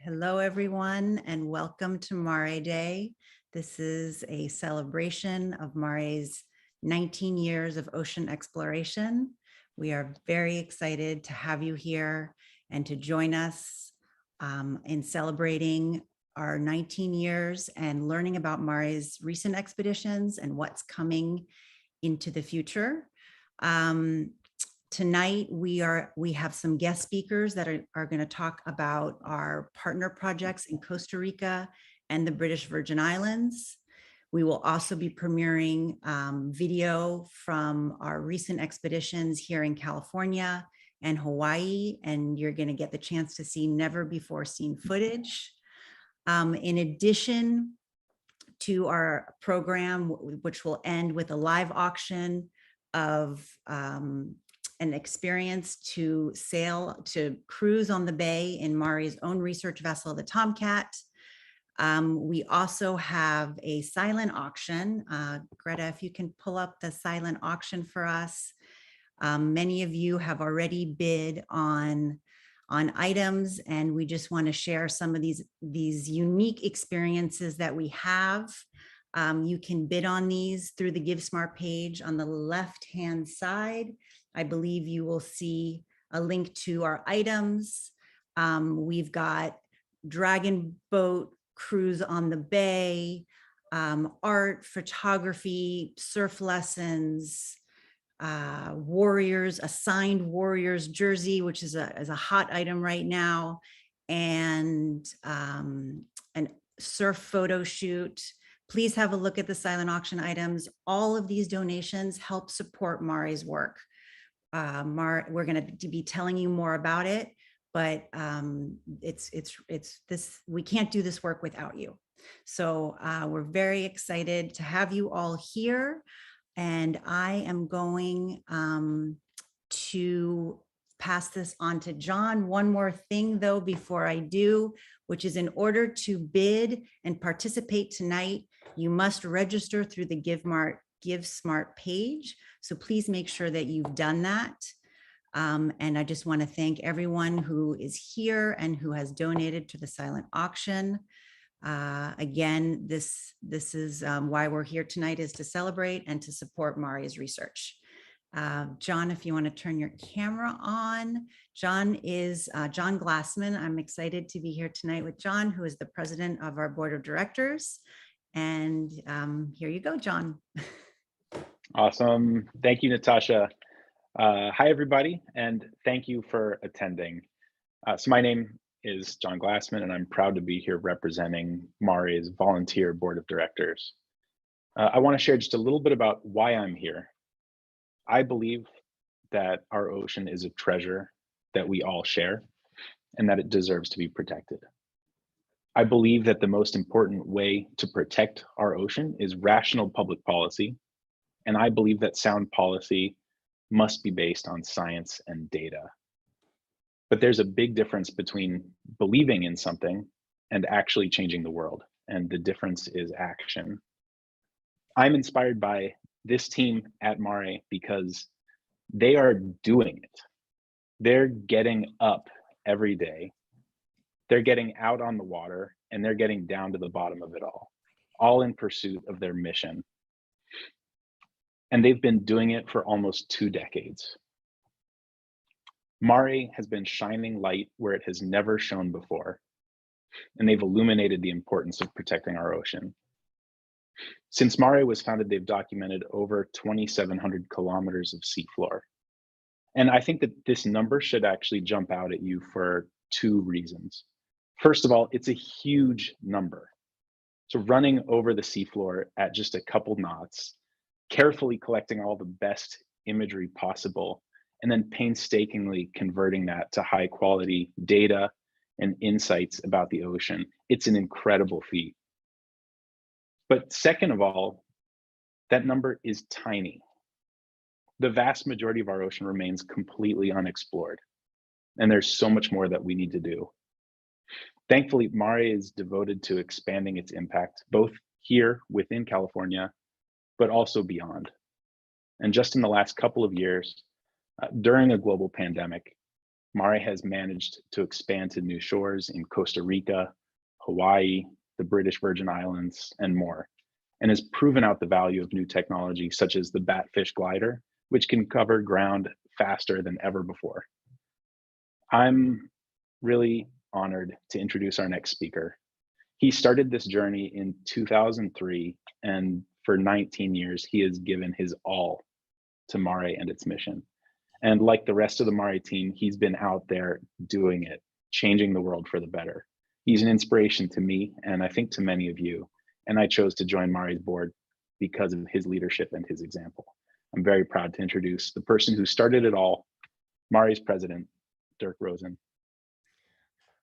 Hello, everyone, and welcome to MARE Day. This is a celebration of MARE's 19 years of ocean exploration. We are very excited to have you here and to join us in celebrating our 19 years and learning about MARE's recent expeditions and what's coming into the future. Tonight, we have some guest speakers that are going to talk about our partner projects in Costa Rica and the British Virgin Islands. We will also be premiering video from our recent expeditions here in California and Hawaii, and you're going to get the chance to see never before seen footage. In addition to our program, which will end with a live auction of an experience to cruise on the bay in MARE's own research vessel, the Tomcat. We also have a silent auction. Greta, if you can pull up the silent auction for us. Many of you have already bid on items, and we just want to share some of these unique experiences that we have. You can bid on these through the Give Smart page on the left-hand side. I believe you will see a link to our items. We've got dragon boat cruise on the bay, art, photography, surf lessons, warriors, a signed Warriors jersey, which is a hot item right now, and an surf photo shoot. Please have a look at the silent auction items. All of these donations help support MARE's work. We're going to be telling you more about it, but we can't do this work without you. So we're very excited to have you all here. And I am going to pass this on to John. One more thing though, before I do, which is in order to bid and participate tonight, you must register through the Give Smart page. So please make sure that you've done that. And I just want to thank everyone who is here and who has donated to the silent auction. Again, this is why we're here tonight, is to celebrate and to support MARE's research. John, if you want to turn your camera on. John is John Glassman. I'm excited to be here tonight with John, who is the president of our board of directors. And here you go, John. Awesome. Thank you, Natasha. Hi, everybody, and thank you for attending. So my name is John Glassman, and I'm proud to be here representing MARE's volunteer board of directors. I want to share just a little bit about why I'm here. I believe that our ocean is a treasure that we all share and that it deserves to be protected. I believe that the most important way to protect our ocean is rational public policy, and I believe that sound policy must be based on science and data. But there's a big difference between believing in something and actually changing the world, and the difference is action. I'm inspired by this team at MARE because they are doing it. They're getting up every day. They're getting out on the water, and they're getting down to the bottom of it all in pursuit of their mission. And they've been doing it for almost 2 decades. MARE has been shining light where it has never shone before, and they've illuminated the importance of protecting our ocean. Since MARE was founded, they've documented over 2,700 kilometers of seafloor. And I think that this number should actually jump out at you for 2 reasons. First of all, it's a huge number. So running over the seafloor at just a couple knots, carefully collecting all the best imagery possible, and then painstakingly converting that to high quality data and insights about the ocean. It's an incredible feat. But second of all, that number is tiny. The vast majority of our ocean remains completely unexplored, and there's so much more that we need to do. Thankfully, MARE is devoted to expanding its impact, both here within California, but also beyond. And just in the last couple of years, during a global pandemic, MARE has managed to expand to new shores in Costa Rica, Hawaii, the British Virgin Islands, and more, and has proven out the value of new technology such as the Batfish glider, which can cover ground faster than ever before. I'm really honored to introduce our next speaker. He started this journey in 2003, and for 19 years, he has given his all to MARE and its mission. And like the rest of the MARE team, he's been out there doing it, changing the world for the better. He's an inspiration to me, and I think to many of you. And I chose to join MARE's board because of his leadership and his example. I'm very proud to introduce the person who started it all, MARE's president, Dirk Rosen.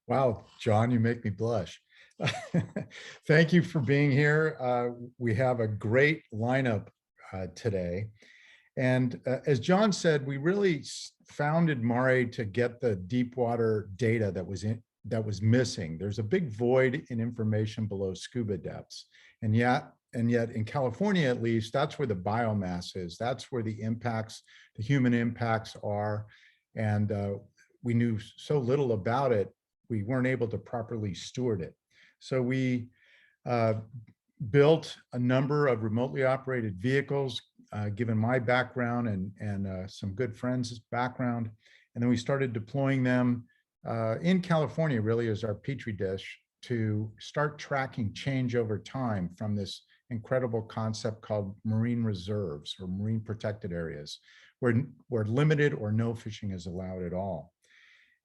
Wow, John, you make me blush. Thank you for being here. We have a great lineup today. And as John said, we really founded MARE to get the deep water data that was missing. There's a big void in information below scuba depths. And yet in California, at least, that's where the biomass is. That's where the human impacts are. And we knew so little about it, we weren't able to properly steward it. So we built a number of remotely operated vehicles, given my background and some good friends' background. And then we started deploying them in California, really as our petri dish, to start tracking change over time from this incredible concept called marine reserves or marine protected areas, where limited or no fishing is allowed at all.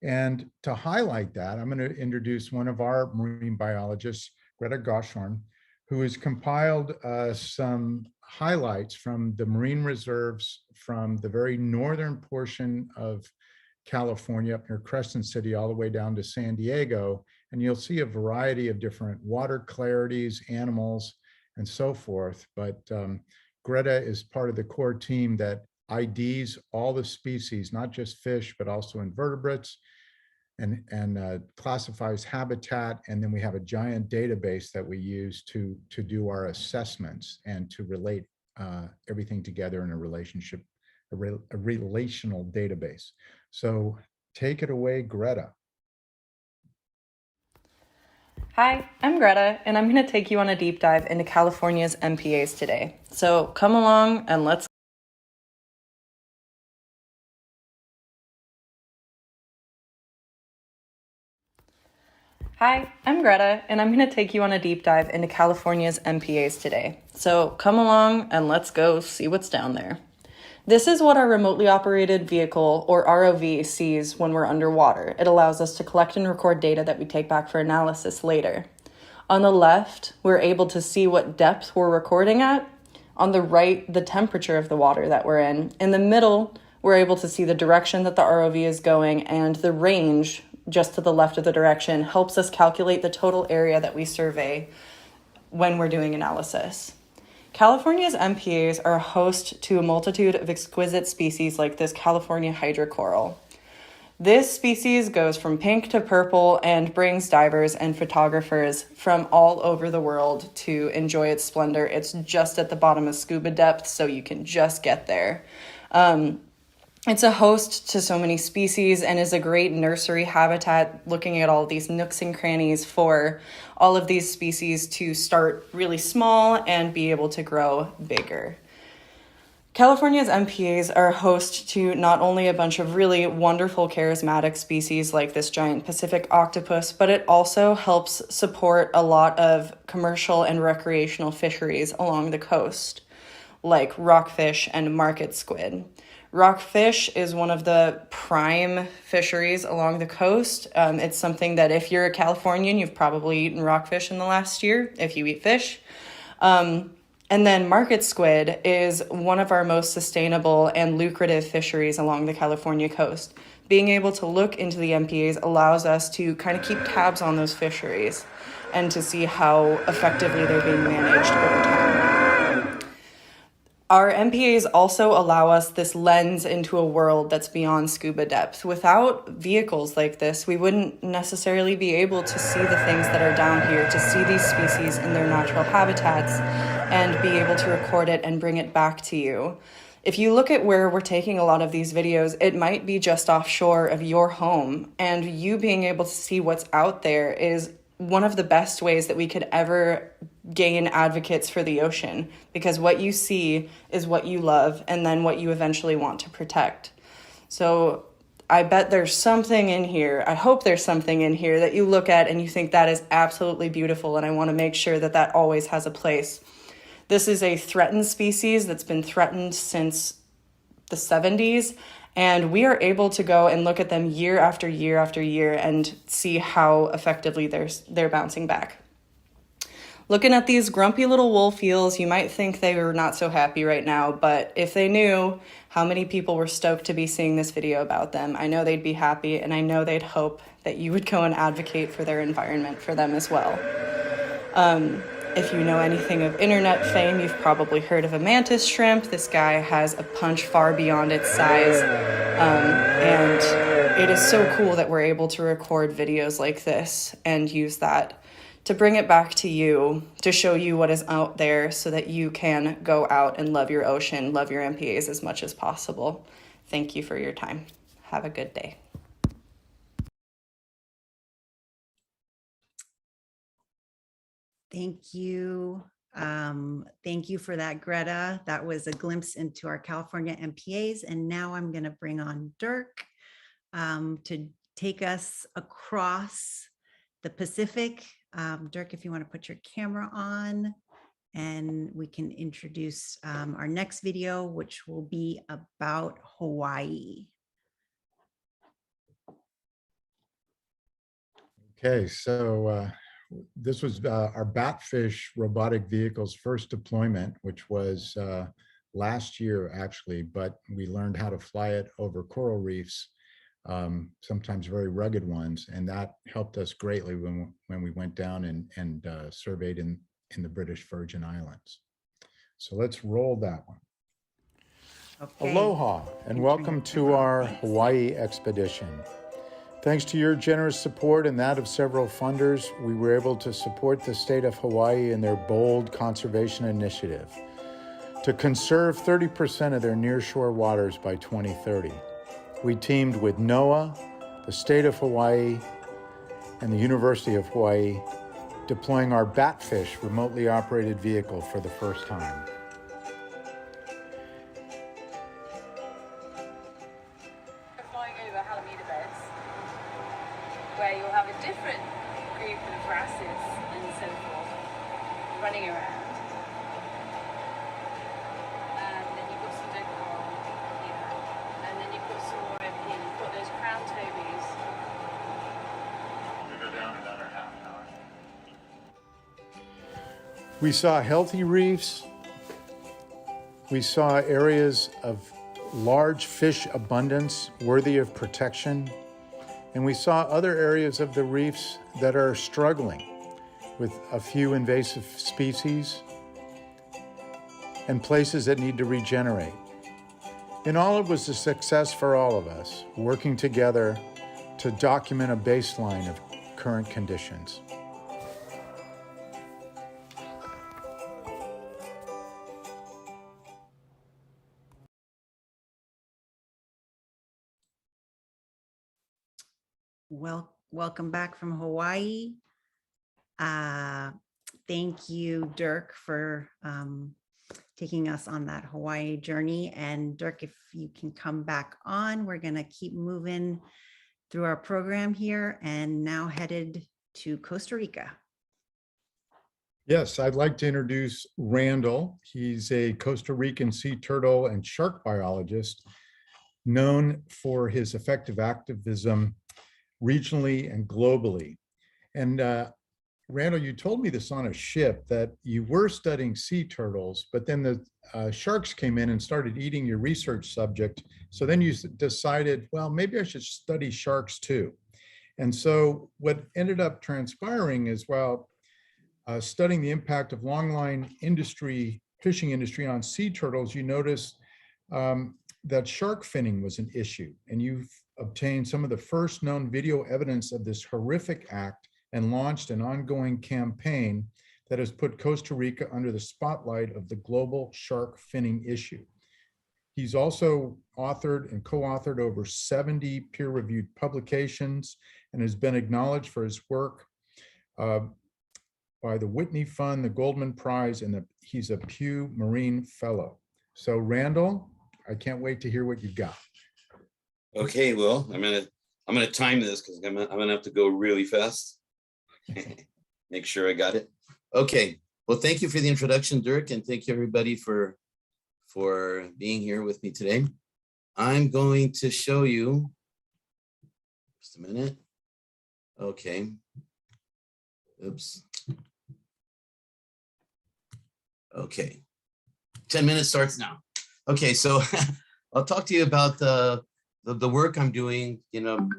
And to highlight that, I'm going to introduce one of our marine biologists, Greta Goshorn, who has compiled some highlights from the marine reserves from the very northern portion of California up near Crescent City all the way down to San Diego. And you'll see a variety of different water clarities, animals, and so forth. But Greta is part of the core team that IDs all the species, not just fish, but also invertebrates, and classifies habitat. And then we have a giant database that we use to do our assessments and to relate everything together in a relationship, a relational database. So take it away, Greta. Hi, I'm Greta, and I'm going to take you on a deep dive into California's MPAs today. So come along and let's Hi, I'm Greta, and I'm going to take you on a deep dive into California's MPAs today. So come along and let's go see what's down there. This is what our remotely operated vehicle, or ROV, sees when we're underwater. It allows us to collect and record data that we take back for analysis later. On the left, we're able to see what depth we're recording at. On the right, the temperature of the water that we're in. In the middle, we're able to see the direction that the ROV is going, and the range just to the left of the direction helps us calculate the total area that we survey when we're doing analysis. California's MPAs are host to a multitude of exquisite species like this California hydrocoral. This species goes from pink to purple and brings divers and photographers from all over the world to enjoy its splendor. It's just at the bottom of scuba depth, so you can just get there. It's a host to so many species and is a great nursery habitat, looking at all these nooks and crannies for all of these species to start really small and be able to grow bigger. California's MPAs are host to not only a bunch of really wonderful charismatic species like this giant Pacific octopus, but it also helps support a lot of commercial and recreational fisheries along the coast, like rockfish and market squid. Rockfish is one of the prime fisheries along the coast. It's something that if you're a Californian, you've probably eaten rockfish in the last year, if you eat fish. And then market squid is one of our most sustainable and lucrative fisheries along the California coast. Being able to look into the MPAs allows us to kind of keep tabs on those fisheries and to see how effectively they're being managed over time. Our MPAs also allow us this lens into a world that's beyond scuba depth. Without vehicles like this, we wouldn't necessarily be able to see the things that are down here, to see these species in their natural habitats, and be able to record it and bring it back to you. If you look at where we're taking a lot of these videos, it might be just offshore of your home, and you being able to see what's out there is one of the best ways that we could ever gain advocates for the ocean, because what you see is what you love and then what you eventually want to protect. So I bet there's something in here. I hope there's something in here that you look at and you think that is absolutely beautiful, and I want to make sure that that always has a place. This is a threatened species that's been threatened since the 70s, and we are able to go and look at them year after year after year and see how effectively they're bouncing back. Looking at these grumpy little wolf eels, you might think they were not so happy right now, but if they knew how many people were stoked to be seeing this video about them, I know they'd be happy, and I know they'd hope that you would go and advocate for their environment for them as well. If you know anything of internet fame, you've probably heard of a mantis shrimp. This guy has a punch far beyond its size. And it is so cool that we're able to record videos like this and use that to bring it back to you, to show you what is out there so that you can go out and love your ocean, love your MPAs as much as possible. Thank you for your time. Have a good day. Thank you. Thank you for that, Greta. That was a glimpse into our California MPAs. And now I'm going to bring on Dirk to take us across the Pacific. Dirk, if you want to put your camera on, and we can introduce our next video, which will be about Hawaii. Okay, so this was our Batfish robotic vehicle's first deployment, which was last year actually, but we learned how to fly it over coral reefs, sometimes very rugged ones, and that helped us greatly when we went down and surveyed in the British Virgin Islands. So let's roll that one. Okay. Aloha and welcome to our Hawaii expedition. Thanks to your generous support and that of several funders, we were able to support the state of Hawaii in their bold conservation initiative to conserve 30% of their nearshore waters by 2030. We teamed with NOAA, the state of Hawaii, and the University of Hawaii, deploying our Batfish remotely operated vehicle for the first time. Where you'll have a different group of wrasses and so forth running around. And then you've got some dead coral here. And then you've got some more over here. You've got those crown tobies. We go down another half an hour. We saw healthy reefs. We saw areas of large fish abundance worthy of protection. And we saw other areas of the reefs that are struggling with a few invasive species and places that need to regenerate. In all, it was a success for all of us, working together to document a baseline of current conditions. Welcome back from Hawaii. Thank you, Dirk, for taking us on that Hawaii journey. And Dirk, if you can come back on, we're going to keep moving through our program here and now headed to Costa Rica. Yes, I'd like to introduce Randall. He's a Costa Rican sea turtle and shark biologist known for his effective activism regionally and globally. And Randall, you told me this on a ship that you were studying sea turtles, but then the sharks came in and started eating your research subject. So then you decided, well, maybe I should study sharks too. And so what ended up transpiring is, well, studying the impact of longline industry, fishing industry on sea turtles, you notice that shark finning was an issue, and you've obtained some of the first known video evidence of this horrific act and launched an ongoing campaign that has put Costa Rica under the spotlight of the global shark finning issue. He's also authored and co-authored over 70 peer-reviewed publications and has been acknowledged for his work by the Whitney Fund, the Goldman Prize, and he's a Pew Marine Fellow. So Randall, I can't wait to hear what you've got. Okay, well, I'm gonna time this because I'm gonna have to go really fast. Make sure I got it. Okay, well, thank you for the introduction, Dirk, and thank you everybody for being here with me today. I'm going to show you, just a minute. Okay. Oops. Okay. 10 minutes starts now. Okay, so I'll talk to you about the work I'm doing,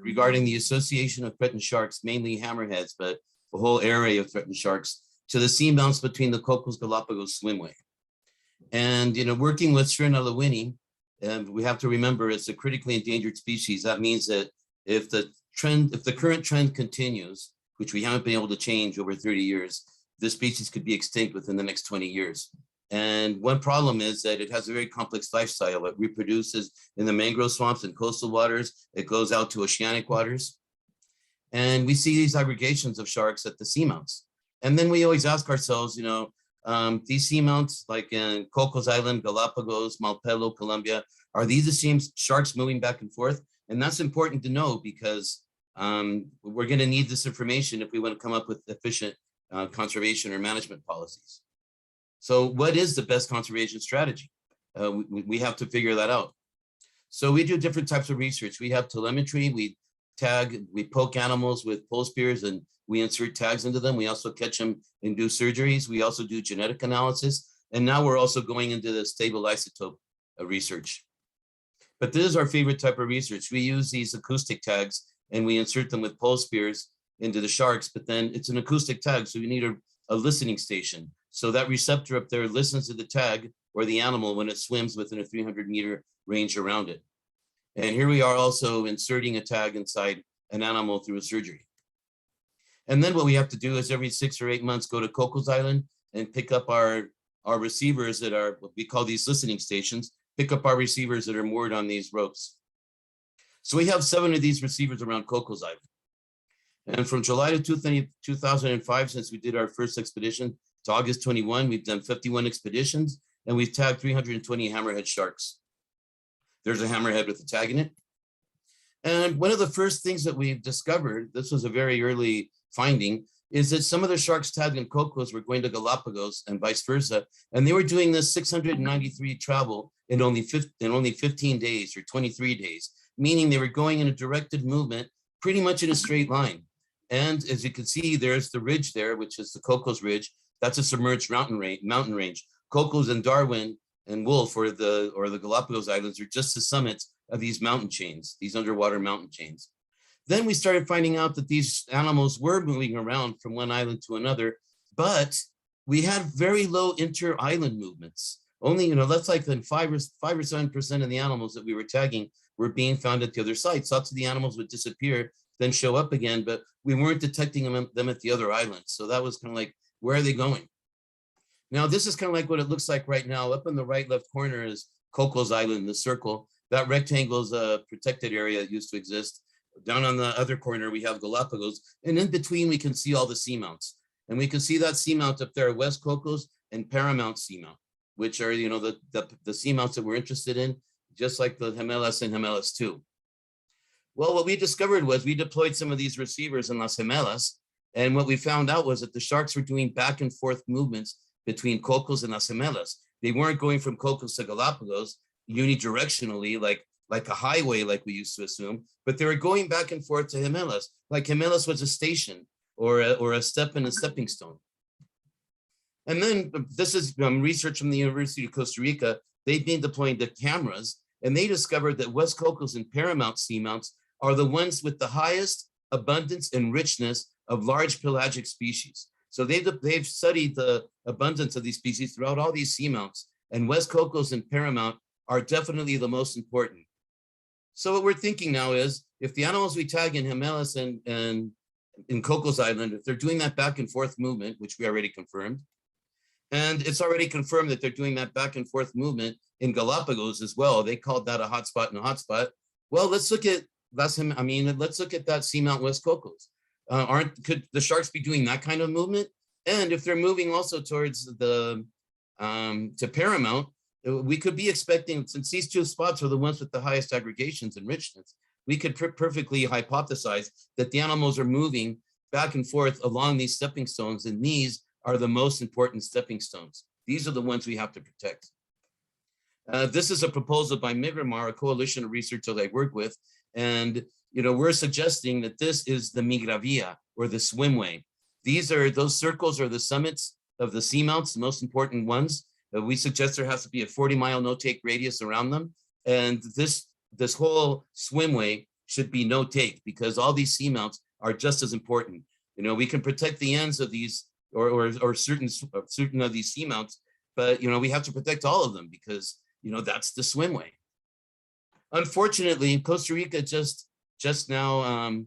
regarding the association of threatened sharks, mainly hammerheads, but a whole area of threatened sharks, to the seamounts between the Cocos Galapagos Swimway. And working with Sirena and we have to remember it's a critically endangered species. That means that if the current trend continues, which we haven't been able to change over 30 years, this species could be extinct within the next 20 years. And one problem is that it has a very complex lifestyle. It reproduces in the mangrove swamps and coastal waters. It goes out to oceanic waters. And we see these aggregations of sharks at the seamounts. And then we always ask ourselves, these seamounts, like in Cocos Island, Galapagos, Malpelo, Colombia, are these the same sharks moving back and forth? And that's important to know because we're going to need this information if we want to come up with efficient conservation or management policies. So what is the best conservation strategy? We have to figure that out. So we do different types of research. We have telemetry, we poke animals with pole spears and we insert tags into them. We also catch them and do surgeries. We also do genetic analysis. And now we're also going into the stable isotope research. But this is our favorite type of research. We use these acoustic tags and we insert them with pole spears into the sharks, but then it's an acoustic tag. So we need a listening station. So that receptor up there listens to the tag or the animal when it swims within a 300-meter range around it. And here we are also inserting a tag inside an animal through a surgery. And then what we have to do is every 6 or 8 months go to Cocos Island and pick up our receivers that are, what we call these listening stations, pick up our receivers that are moored on these ropes. So we have 7 of these receivers around Cocos Island. And from July to 2005, since we did our first expedition, to August 21, we've done 51 expeditions and we've tagged 320 hammerhead sharks. There's a hammerhead with a tag in it. And one of the first things that we've discovered, this was a very early finding, is that some of the sharks tagged in Cocos were going to Galapagos and vice versa. And they were doing this 693 travel in only 15 days or 23 days, meaning they were going in a directed movement, pretty much in a straight line. And as you can see, there's the ridge there, which is the Cocos Ridge. That's a submerged mountain range. Cocos and Darwin and Wolf, or the Galapagos Islands, are just the summits of these mountain chains, these underwater mountain chains. Then we started finding out that these animals were moving around from one island to another, but we had very low inter-island movements. Only, less like than 5 or 7% of the animals that we were tagging were being found at the other sites. Lots of the animals would disappear, then show up again, but we weren't detecting them at the other islands. So that was kind of like, where are they going? Now, this is kind of like what it looks like right now. Up in the right left corner is Cocos Island, the circle. That rectangle is a protected area that used to exist. Down on the other corner, we have Galapagos. And in between, we can see all the seamounts. And we can see that seamount up there, West Cocos and Paramount Seamount, which are, the seamounts that we're interested in, just like the Gemelas and Gemelas 2. Well, what we discovered was we deployed some of these receivers in Las Gemelas. And what we found out was that the sharks were doing back and forth movements between Cocos and Las Gemelas. They weren't going from Cocos to Galapagos unidirectionally, like a highway, like we used to assume, but they were going back and forth to Gemelas, like Gemelas was a station or a step and a stepping stone. And then this is research from the University of Costa Rica. They've been deploying the cameras, and they discovered that West Cocos and Paramount seamounts are the ones with the highest abundance and richness of large pelagic species. So they've studied the abundance of these species throughout all these seamounts, and West Cocos and Paramount are definitely the most important. So what we're thinking now is, if the animals we tag in Gemelas and in Cocos Island, if they're doing that back and forth movement, which we already confirmed, And it's already confirmed that they're doing that back and forth movement in Galapagos as well. They called that a hotspot and a hotspot. Well, let's look at let's look at that Seamount West Cocos. Could the sharks be doing that kind of movement? And if they're moving also towards the to Paramount, we could be expecting, since these two spots are the ones with the highest aggregations and richness, we could perfectly hypothesize that the animals are moving back and forth along these stepping stones, and these are the most important stepping stones. These are the ones we have to protect. This is a proposal by Migramar, a coalition of researchers I work with, and we're suggesting that this is the Migravia, or the swimway. Those circles are the summits of the seamounts, the most important ones. We suggest there has to be a 40-mile no-take radius around them, and this whole swimway should be no-take, because all these seamounts are just as important. We can protect the ends of these or certain of these seamounts, but we have to protect all of them, because that's the swimway. Unfortunately, Costa Rica just now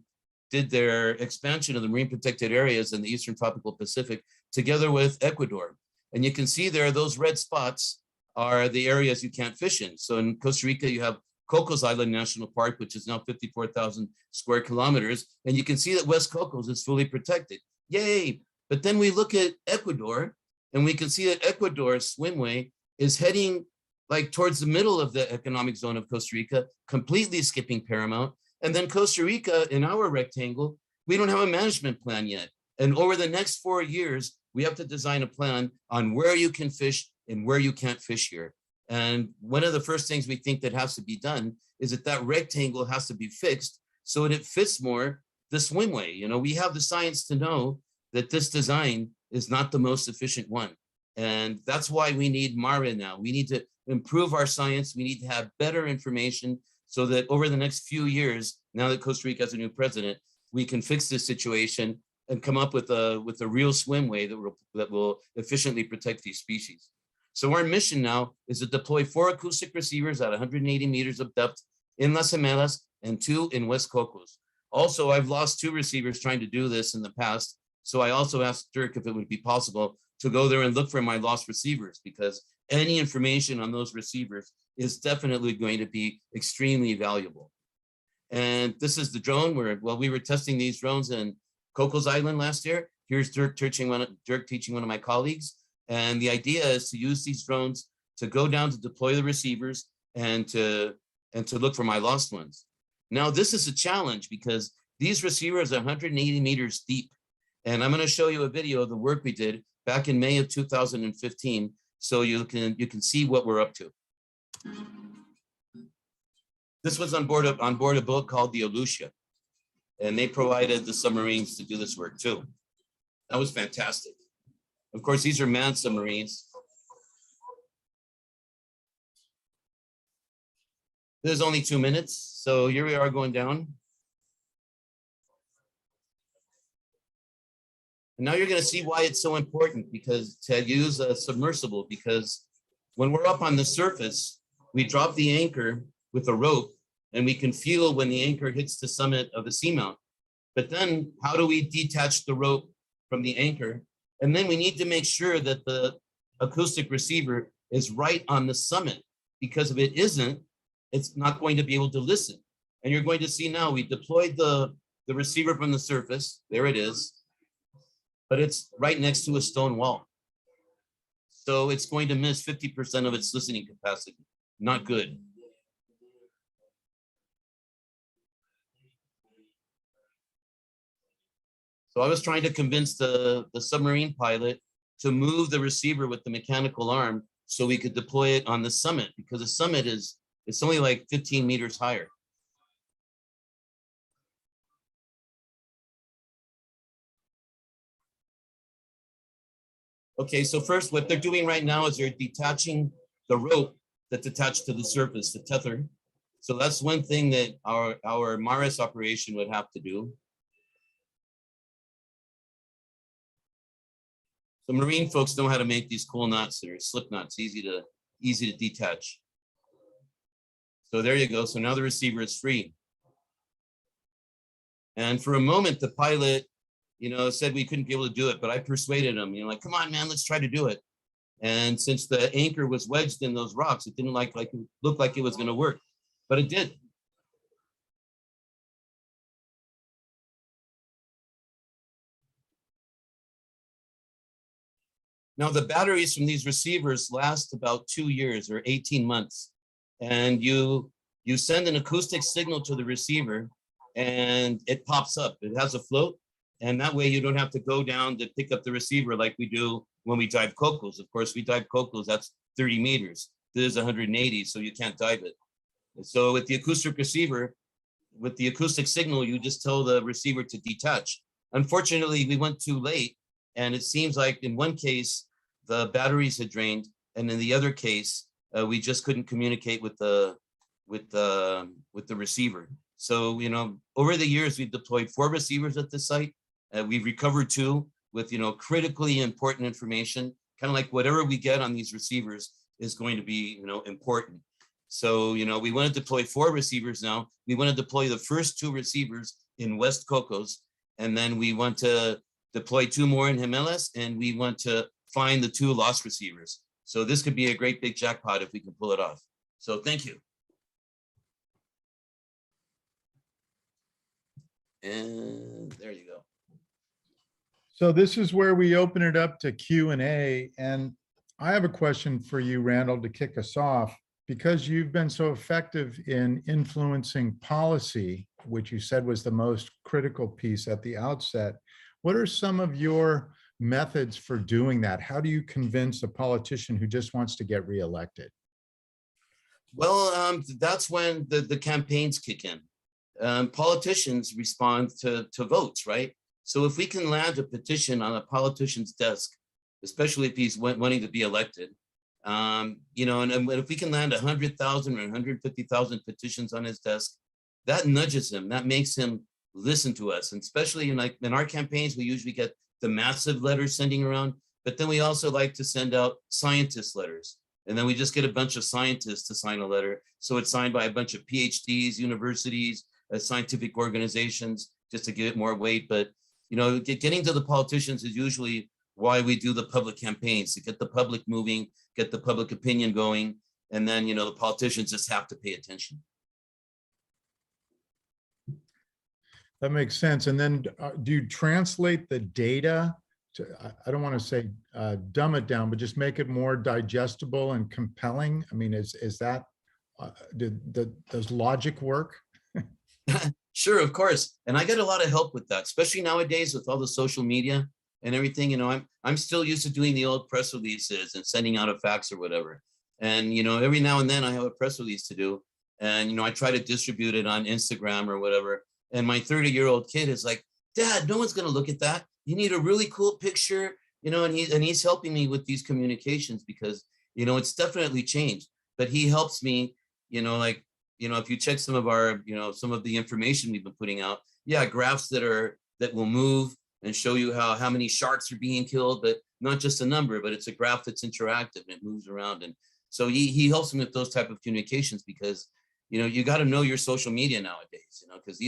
did their expansion of the marine protected areas in the Eastern Tropical Pacific together with Ecuador. And you can see there, those red spots are the areas you can't fish in. So in Costa Rica, you have Cocos Island National Park, which is now 54,000 square kilometers. And you can see that West Cocos is fully protected. Yay! But then we look at Ecuador, and we can see that Ecuador's swimway is heading like towards the middle of the economic zone of Costa Rica, completely skipping Paramount. And then Costa Rica, in our rectangle, we don't have a management plan yet. And over the next 4 years, we have to design a plan on where you can fish and where you can't fish here. And one of the first things we think that has to be done is that rectangle has to be fixed so that it fits more the swimway. We have the science to know that this design is not the most efficient one. And that's why we need MARE now. We need to improve our science. We need to have better information so that over the next few years, now that Costa Rica has a new president, we can fix this situation and come up with a real swimway that will efficiently protect these species. So our mission now is to deploy 4 acoustic receivers at 180 meters of depth in Las Gemelas and 2 in West Cocos. Also, I've lost 2 receivers trying to do this in the past. So I also asked Dirk if it would be possible to go there and look for my lost receivers, because any information on those receivers is definitely going to be extremely valuable. And this is the drone where, we were testing these drones in Cocos Island last year. Here's Dirk teaching one of my colleagues. And the idea is to use these drones to go down to deploy the receivers and to look for my lost ones. Now, this is a challenge because these receivers are 180 meters deep. And I'm going to show you a video of the work we did back in May of 2015, so you can see what we're up to. This was on board a boat called the Aleutian, and they provided the submarines to do this work too. That was fantastic. Of course, these are manned submarines. There's only 2 minutes, so here we are going down. And now you're going to see why it's so important to use a submersible, because when we're up on the surface, we drop the anchor with a rope and we can feel when the anchor hits the summit of the seamount. But then how do we detach the rope from the anchor? And then we need to make sure that the acoustic receiver is right on the summit, because if it isn't, it's not going to be able to listen. And you're going to see now we deployed the receiver from the surface. There it is. But it's right next to a stone wall. So it's going to miss 50% of its listening capacity. Not good. So I was trying to convince the submarine pilot to move the receiver with the mechanical arm so we could deploy it on the summit, because the summit it's only like 15 meters higher. Okay, so first what they're doing right now is they're detaching the rope that's attached to the surface, the tether. So that's one thing that our MARES operation would have to do. The marine folks know how to make these cool knots. They're slip knots, easy to detach. So there you go. So now the receiver is free. And for a moment, the pilot, said we couldn't be able to do it, but I persuaded him, like, come on, man, let's try to do it. And since the anchor was wedged in those rocks, it didn't look like it was going to work, but it did. Now the batteries from these receivers last about 2 years or 18 months. And you send an acoustic signal to the receiver and it pops up. It has a float. And that way you don't have to go down to pick up the receiver like we do when we dive cocos. Of course, we dive cocos, that's 30 meters. This is 180, so you can't dive it. So with the acoustic receiver, with the acoustic signal, you just tell the receiver to detach. Unfortunately, we went too late. And it seems like in one case, the batteries had drained. And in the other case, we just couldn't communicate with the receiver. So, over the years, we've deployed 4 receivers at the site. We've recovered 2 with, critically important information, kind of like whatever we get on these receivers is going to be, important. So, we want to deploy 4 receivers now. We want to deploy the first 2 receivers in West Cocos, and then we want to deploy 2 more in Jimenez, and we want to find the 2 lost receivers. So this could be a great big jackpot if we can pull it off. So thank you. And there you go. So this is where we open it up to Q&A. And I have a question for you, Randall, to kick us off. Because you've been so effective in influencing policy, which you said was the most critical piece at the outset, what are some of your methods for doing that? How do you convince a politician who just wants to get reelected? Well, that's when the campaigns kick in. Politicians respond to votes, right? So if we can land a petition on a politician's desk, especially if he's wanting to be elected, and if we can land 100,000 or 150,000 petitions on his desk, that nudges him, that makes him listen to us. And especially in our campaigns, we usually get the massive letters sending around, but then we also like to send out scientist letters. And then we just get a bunch of scientists to sign a letter. So it's signed by a bunch of PhDs, universities, scientific organizations, just to give it more weight. But, getting to the politicians is usually why we do the public campaigns, to get the public moving, get the public opinion going. And then, the politicians just have to pay attention. That makes sense. And then do you translate the data to, I don't want to say dumb it down, but just make it more digestible and compelling? I mean, is that, does logic work? Sure, of course. And I get a lot of help with that, especially nowadays with all the social media and everything. I'm still used to doing the old press releases and sending out a fax or whatever. And, every now and then I have a press release to do. And, I try to distribute it on Instagram or whatever. And my 30-year-old kid is like, Dad, no one's going to look at that. You need a really cool picture, and he's helping me with these communications because, it's definitely changed. But he helps me, if you check some of our, some of the information we've been putting out, graphs that will move and show you how many sharks are being killed, but not just a number, but it's a graph that's interactive and it moves around. And so he helps me with those type of communications because, you got to know your social media nowadays, because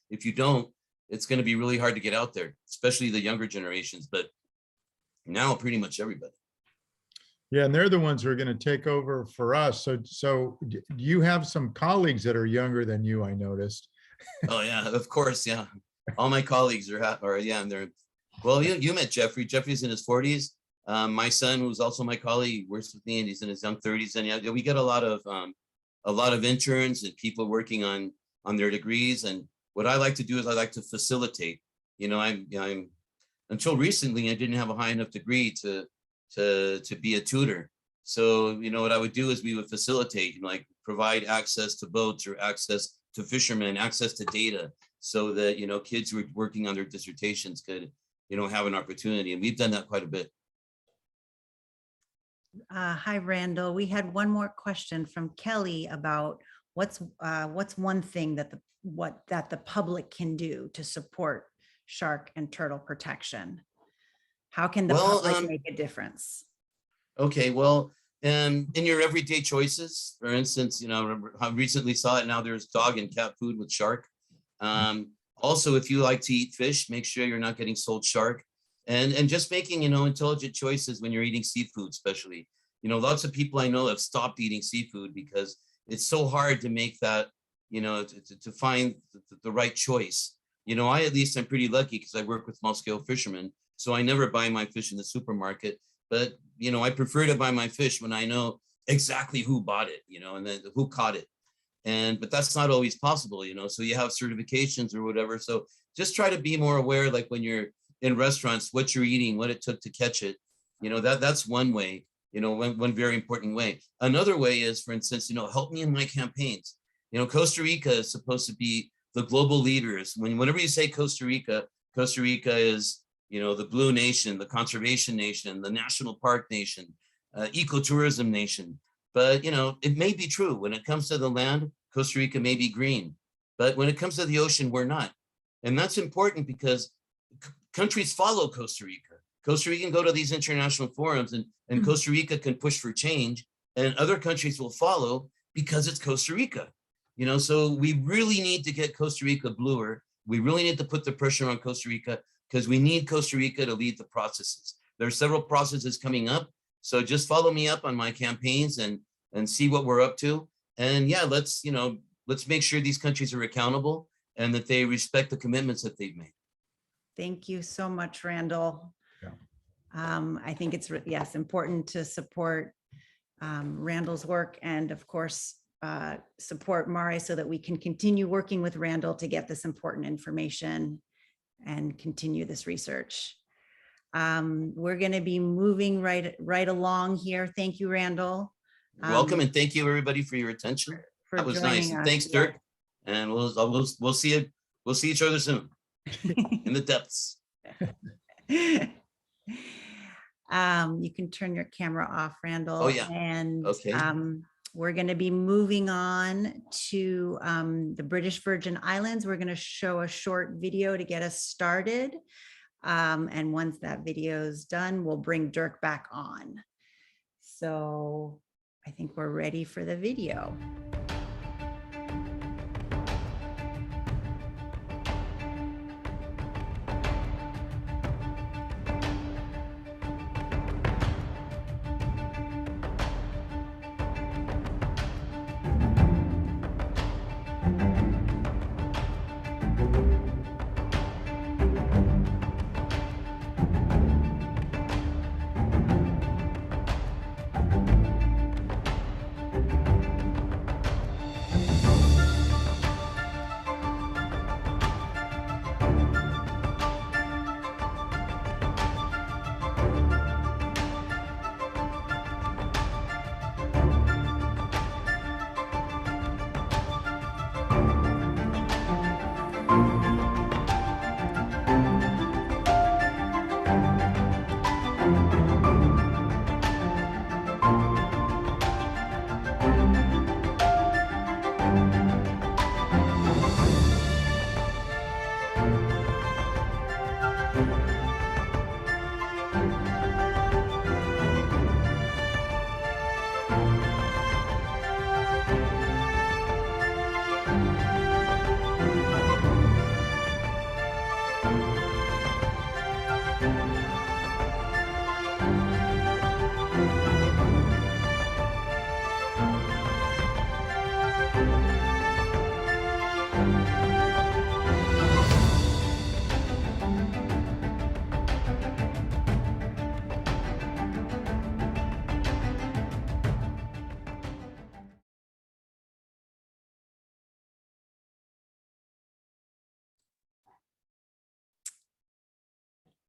if you don't, it's going to be really hard to get out there, especially the younger generations, but now pretty much everybody. Yeah, and they're the ones who are going to take over for us. So you have some colleagues that are younger than you, I noticed. Oh yeah, of course, yeah. All my colleagues and they're, well, you met Jeffrey. Jeffrey's in his 40s. My son, who's also my colleague, works with me, and he's in his young 30s. And we get a lot of interns and people working on their degrees. And what I like to do is I like to facilitate. I'm until recently I didn't have a high enough degree to be a tutor. So, what I would do is we would facilitate, like provide access to boats or access to fishermen, access to data so that, kids who are working on their dissertations could, have an opportunity. And we've done that quite a bit. Hi, Randall. We had one more question from Kelly about what's one thing that the public can do to support shark and turtle protection. How can the public make a difference? Okay, well, in your everyday choices, for instance, I recently saw it. Now there's dog and cat food with shark. Also, if you like to eat fish, make sure you're not getting sold shark. and just making, intelligent choices when you're eating seafood, especially. Lots of people I know have stopped eating seafood because it's so hard to make that, to find the right choice. I, at least I'm pretty lucky because I work with small scale fishermen. So I never buy my fish in the supermarket, but, I prefer to buy my fish when I know exactly who bought it, and then who caught it. But that's not always possible, so you have certifications or whatever. So just try to be more aware, like when you're in restaurants, what you're eating, what it took to catch it. That's one way, one very important way. Another way is, for instance, help me in my campaigns. Costa Rica is supposed to be the global leaders. Whenever you say Costa Rica is, the blue nation, the conservation nation, the national park nation, ecotourism nation. But, it may be true when it comes to the land, Costa Rica may be green, but when it comes to the ocean, we're not. And that's important because countries follow Costa Rica. Costa Rica can go to these international forums and Costa Rica can push for change, and other countries will follow because it's Costa Rica. So we really need to get Costa Rica bluer. We really need to put the pressure on Costa Rica because we need Costa Rica to lead the processes. There are several processes coming up. So just follow me up on my campaigns and see what we're up to. And yeah, let's make sure these countries are accountable and that they respect the commitments that they've made. Thank you so much, Randall. Yeah. I think it's, yes, important to support Randall's work and of course, support MARE so that we can continue working with Randall to get this important information and continue this research. We're going to be moving right along here. Thank you, Randall. You're welcome, and thank you everybody for your attention. That was nice. And thanks, Dirk. And we'll see it. We'll see each other soon in the depths. You can turn your camera off, Randall. Oh yeah. And okay. We're going to be moving on to the British Virgin Islands. We're going to show a short video to get us started. And once that video is done, we'll bring Dirk back on. So I think we're ready for the video.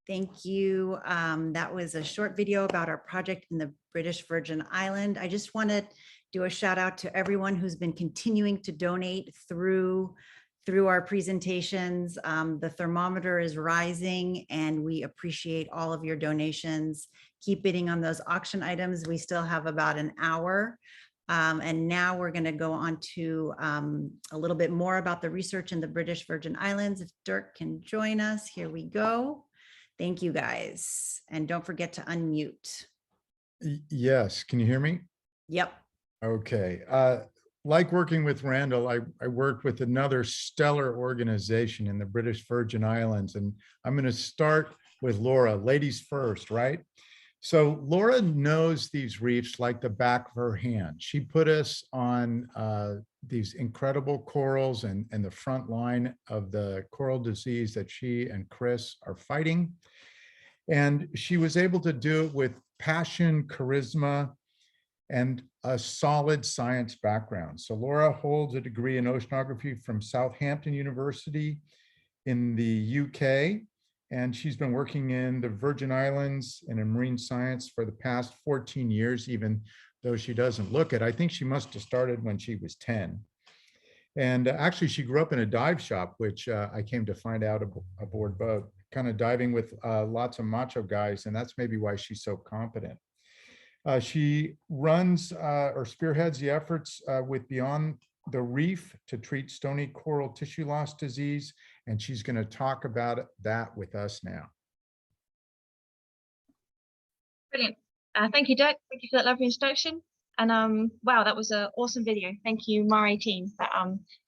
Thank you. That was a short video about our project in the British Virgin Island. I just want to do a shout out to everyone who's been continuing to donate through our presentations. The thermometer is rising and we appreciate all of your donations. Keep bidding on those auction items. We still have about an hour. And now we're going to go on to a little bit more about the research in the British Virgin Islands. If Dirk can join us, here we go. Thank you guys. And don't forget to unmute. Yes, can you hear me? Yep. Okay. Like working with Randall, I worked with another stellar organization in the British Virgin Islands, and I'm going to start with Laura, ladies first, right? So Laura knows these reefs like the back of her hand. She put us on these incredible corals and the front line of the coral disease that she and Chris are fighting. And she was able to do it with passion, charisma, and a solid science background. So Laura holds a degree in oceanography from Southampton University in the UK. And she's been working in the Virgin Islands and in marine science for the past 14 years, even though she doesn't look it. I think she must have started when she was 10. And actually, she grew up in a dive shop, which I came to find out aboard boat, kind of diving with lots of macho guys. And that's maybe why she's so competent. She runs or spearheads the efforts with Beyond the Reef to treat stony coral tissue loss disease. And she's going to talk about that with us now. Brilliant. Thank you, Dirk. Thank you for that lovely introduction. And wow, that was an awesome video. Thank you, MARE team. That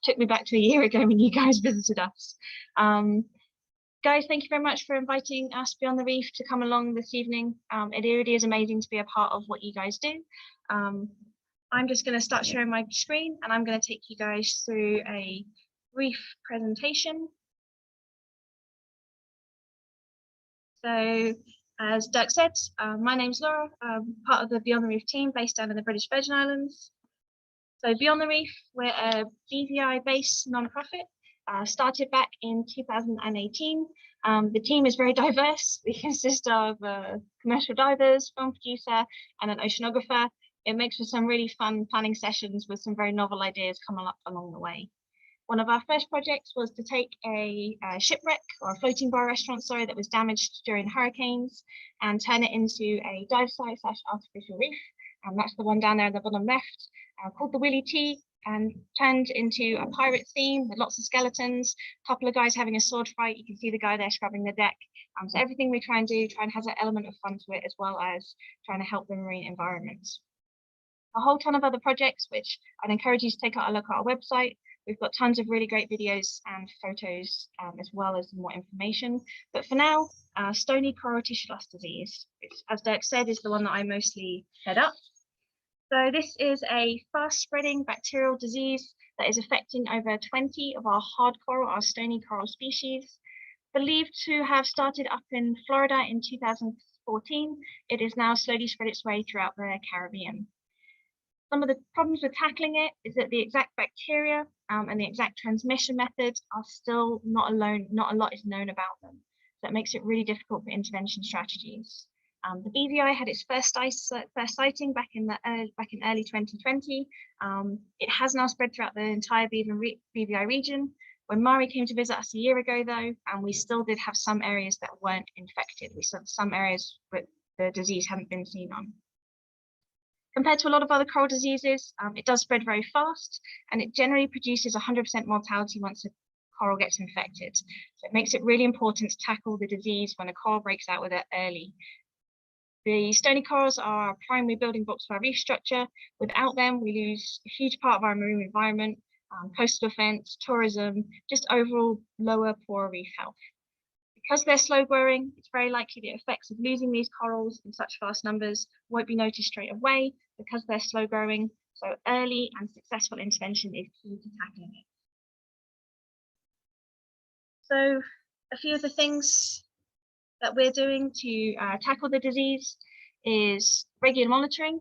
took me back to a year ago when you guys visited us. Guys, thank you very much for inviting us Beyond the Reef to come along this evening. It really is amazing to be a part of what you guys do. I'm just going to start sharing my screen and I'm going to take you guys through a brief presentation. So, as Dirk said, my name's Laura. I'm part of the Beyond the Reef team based down in the British Virgin Islands. So Beyond the Reef, we're a BVI-based non-profit, started back in 2018. The team is very diverse. We consist of commercial divers, film producer, and an oceanographer. It makes for some really fun planning sessions with some very novel ideas coming up along the way. One of our first projects was to take a shipwreck or a floating bar restaurant, sorry, that was damaged during hurricanes and turn it into a dive site / artificial reef. And that's the one down there in the bottom left, called the Willie T, and turned into a pirate theme with lots of skeletons, a couple of guys having a sword fight. You can see the guy there scrubbing the deck. So everything we try and has an element of fun to it, as well as trying to help the marine environment. A whole ton of other projects, which I'd encourage you to take a look at our website. We've got tons of really great videos and photos, as well as more information. But for now, stony coral tissue loss disease, which, as Dirk said, is the one that I mostly head up. So this is a fast-spreading bacterial disease that is affecting over 20 of our hard coral, our stony coral species. Believed to have started up in Florida in 2014, it is now slowly spread its way throughout the Caribbean. Some of the problems with tackling it is that the exact bacteria and the exact transmission methods are still not a lot is known about them. So it makes it really difficult for intervention strategies. The BVI had its first sighting back in early 2020. It has now spread throughout the entire BVI region. When MARE came to visit us a year ago, though, and we still did have some areas that weren't infected. We saw some areas where the disease hadn't been seen on. Compared to a lot of other coral diseases, it does spread very fast, and it generally produces 100% mortality once a coral gets infected. So it makes it really important to tackle the disease when a coral breaks out with it early. The stony corals are our primary building blocks for our reef structure. Without them, we lose a huge part of our marine environment, coastal defense, tourism, just overall lower, poorer reef health. Because they're slow growing, it's very likely the effects of losing these corals in such vast numbers won't be noticed straight away because they're slow growing. So early and successful intervention is key to tackling it. So a few of the things that we're doing to tackle the disease is regular monitoring.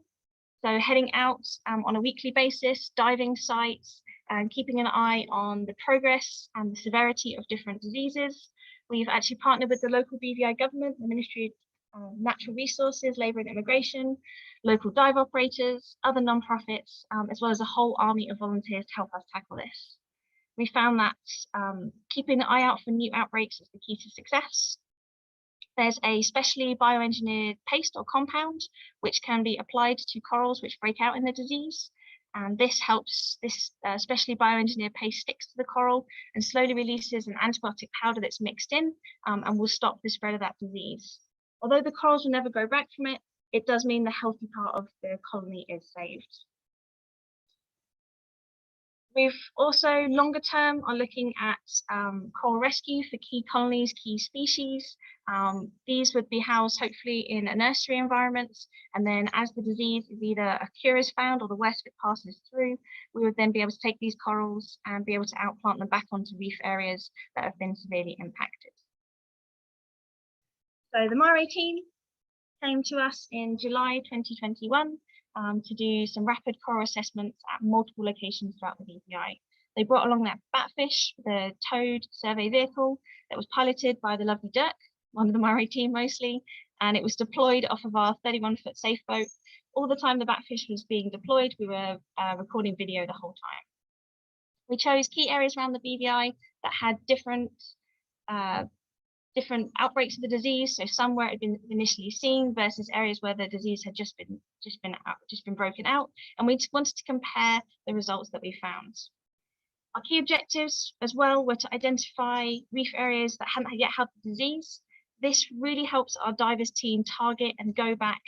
So heading out on a weekly basis, diving sites, and keeping an eye on the progress and the severity of different diseases. We've actually partnered with the local BVI government, the Ministry of Natural Resources, Labour and Immigration, local dive operators, other non-profits, as well as a whole army of volunteers to help us tackle this. We found that keeping an eye out for new outbreaks is the key to success. There's a specially bioengineered paste or compound which can be applied to corals which break out in the disease. And this helps, specially bioengineered paste sticks to the coral and slowly releases an antibiotic powder that's mixed in and will stop the spread of that disease. Although the corals will never grow back from it, it does mean the healthy part of the colony is saved. We've also longer term are looking at coral rescue for key colonies, key species. These would be housed hopefully in a nursery environment. And then as the disease is either a cure is found or the worst of it passes through, we would then be able to take these corals and be able to outplant them back onto reef areas that have been severely impacted. So the MARE team came to us in July 2021 to do some rapid coral assessments at multiple locations throughout the BVI. They brought along that batfish, the towed survey vehicle that was piloted by the lovely Dirk, one of the MARE team mostly, and it was deployed off of our 31-foot safe boat. All the time the batfish was being deployed, we were recording video the whole time. We chose key areas around the BVI that had different outbreaks of the disease. So some where it had been initially seen versus areas where the disease had just been broken out. And we wanted to compare the results that we found. Our key objectives as well were to identify reef areas that hadn't yet had the disease. This really helps our divers team target and go back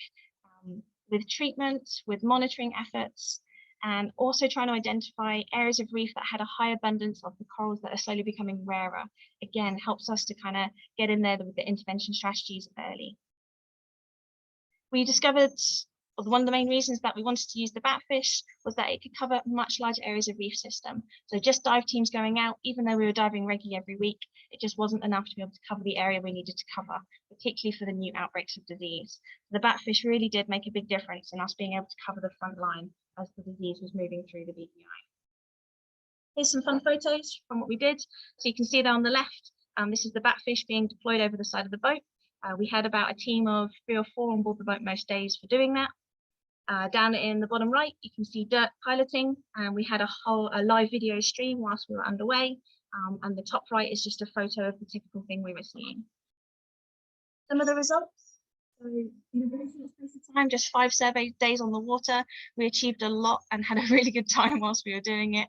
with treatment, with monitoring efforts, and also trying to identify areas of reef that had a high abundance of the corals that are slowly becoming rarer. Again, helps us to kind of get in there with the intervention strategies early. We discovered one of the main reasons that we wanted to use the batfish was that it could cover much larger areas of reef system. So just dive teams going out, even though we were diving regularly every week, it just wasn't enough to be able to cover the area we needed to cover, particularly for the new outbreaks of disease. The batfish really did make a big difference in us being able to cover the front line as the disease was moving through the BVI. Here's some fun photos from what we did. So you can see there on the left, this is the batfish being deployed over the side of the boat. We had about a team of 3 or 4 on board the boat most days for doing that. Down in the bottom right, you can see Dirk piloting, and we had a live video stream whilst we were underway. And the top right is just a photo of the typical thing we were seeing. Some of the results. So in a very short space of time, just 5 survey days on the water, we achieved a lot and had a really good time whilst we were doing it.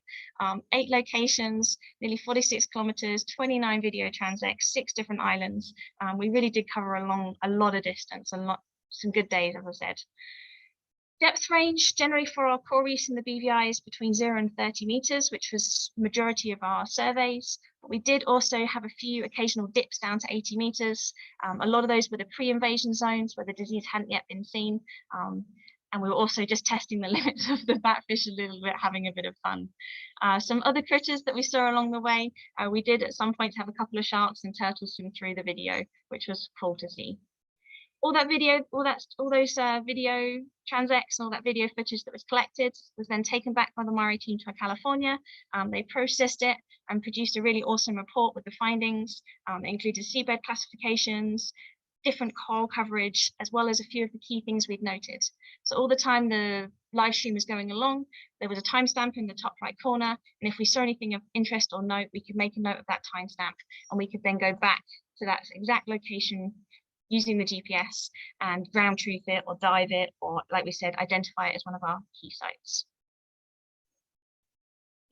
8 locations, nearly 46 kilometers, 29 video transects, 6 different islands. We really did cover a lot of distance, some good days, as I said. Depth range generally for our coral reefs in the BVI is between 0 and 30 meters, which was the majority of our surveys. But we did also have a few occasional dips down to 80 meters. A lot of those were the pre-invasion zones where the disease hadn't yet been seen. And we were also just testing the limits of the batfish a little bit, having a bit of fun. Some other critters that we saw along the way, we did at some point have a couple of sharks and turtles swim through the video, which was cool to see. All those video transects and all that video footage that was collected was then taken back by the MARE team to California. They processed it and produced a really awesome report with the findings. It included seabed classifications, different coral coverage, as well as a few of the key things we'd noted. So all the time the live stream was going along, there was a timestamp in the top right corner. And if we saw anything of interest or note, we could make a note of that timestamp, and we could then go back to that exact location using the GPS and ground truth it or dive it, or like we said, identify it as one of our key sites.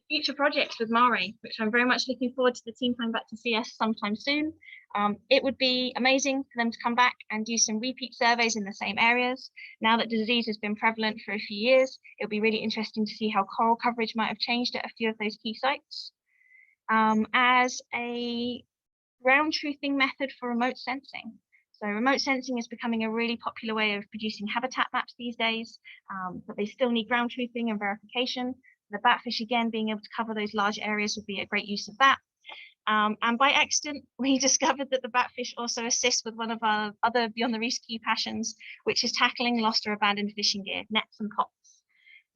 Future projects with MARE, which I'm very much looking forward to the team coming back to see us sometime soon. It would be amazing for them to come back and do some repeat surveys in the same areas. Now that the disease has been prevalent for a few years, it would be really interesting to see how coral coverage might have changed at a few of those key sites. As a ground truthing method for remote sensing. So remote sensing is becoming a really popular way of producing habitat maps these days, but they still need ground truthing and verification. The batfish, again, being able to cover those large areas would be a great use of that. And by accident, we discovered that the batfish also assists with one of our other Beyond the Reef's key passions, which is tackling lost or abandoned fishing gear, nets and pots.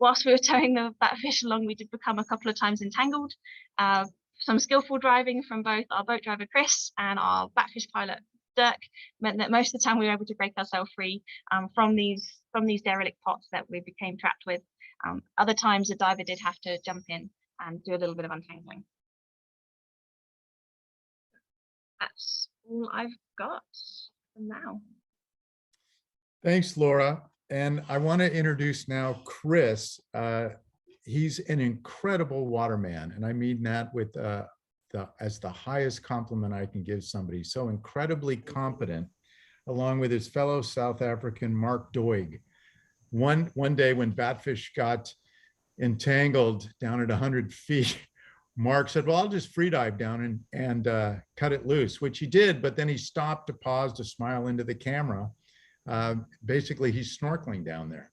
Whilst we were towing the batfish along, we did become a couple of times entangled. Some skillful driving from both our boat driver, Chris, and our batfish pilot, Dirk, meant that most of the time we were able to break ourselves free from these derelict pots that we became trapped with. Other times the diver did have to jump in and do a little bit of untangling. That's all I've got for now. Thanks, Laura. And I want to introduce now Chris. He's an incredible waterman, and I mean that with as the highest compliment I can give somebody. So incredibly competent, along with his fellow South African Mark Doig. One day when batfish got entangled down at 100 feet, Mark said, well, I'll just free dive down and cut it loose, which he did, but then he stopped to pause to smile into the camera. Basically, he's snorkeling down there.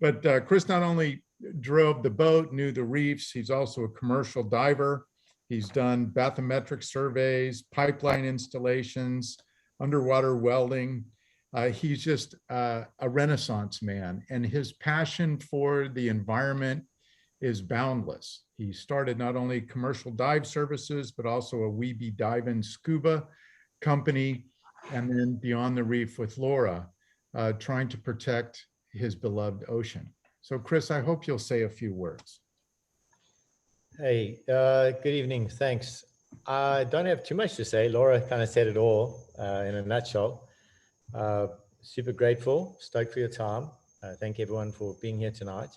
But Chris not only drove the boat, knew the reefs, he's also a commercial diver. He's done bathymetric surveys, pipeline installations, underwater welding. He's just a Renaissance man, and his passion for the environment is boundless. He started not only commercial dive services, but also a Weeby Dive and Scuba company, and then Beyond the Reef with Laura, trying to protect his beloved ocean. So Chris, I hope you'll say a few words. Hey, good evening, thanks. I don't have too much to say. Laura kind of said it all in a nutshell. Super grateful, stoked for your time. Thank everyone for being here tonight.